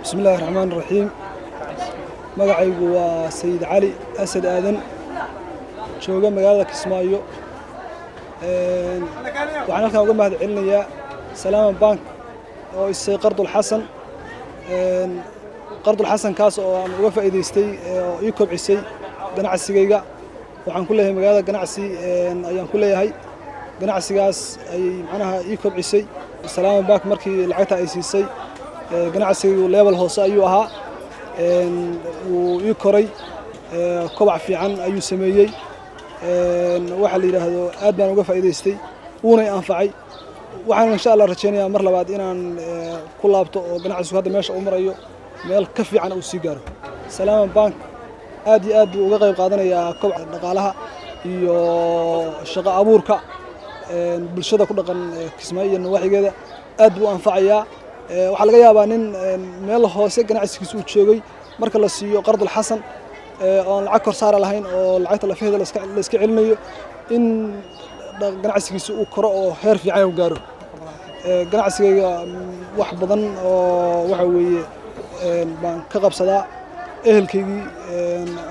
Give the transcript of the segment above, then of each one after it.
بسم الله الرحمن الرحيم. magacaygu waa Sayid Cali Asad Aadan jooga magaalada Kismaayo. waxaan halkaan uga mahad celinayaa Salaam Bank oo isay Qardul Xasan kaas oo aan uga faa'iideystay oo ii kobcisay ganacsigayga. waxaan ku leeyahay magaalada ganacsi ayaan ku leeyahay ganacsigaas ay macnaha ii kobcisay Salaam Bank markii lacagta ay siisay ganacsigu level hoose ayuu ahaa uu ii koray kobac fiican ayuu sameeyay waxa la yiraahdo aad baan uga faa'iideystay uuna anfacay waxaan insha Allah rajaynayaa mar labaad inaan ku laabto oo ganacsigu hadda meesha uu marayo meel ka fiican uu sii gaaro. Salaam Bank aad iyo aad uga qayb qaadanayaa kobaca dhaqaalaha iyo shaqo abuurka bulshada ku dhaqan Kismaayo waxigeeda aad buu anfacayaa. waxa laga yaabaa nin meel hoose ganacsigiisu uu joogay marka la siiyo Qardul Xasan oo lacag kor saar lahayn oo lacagta la fahdo la iska celinayo in ganacsigiisu uu koro oo heer fiican uu gaaro. ganacsiga wax badan oo waxa weeye baan ka qabsadaa ehelkaygii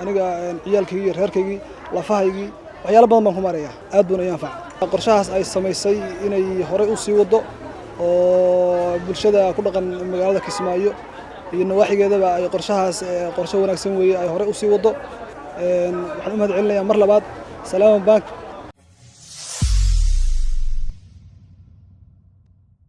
aniga ciyaalkaygii reerkaygii lafahaygii waxyaalo badan baan ku maarayaa aad buu ayaan faac qorshahaas ay sameysay inay hore u sii wado oo bulshada ku dhaqan magaalada Kismaayo iyo nawaaxigeedaba ay qorshahaas qorshe wanaagsan weeye ay hore u sii wado waxaan u mahad celinayaa mar labaad Salaam Bank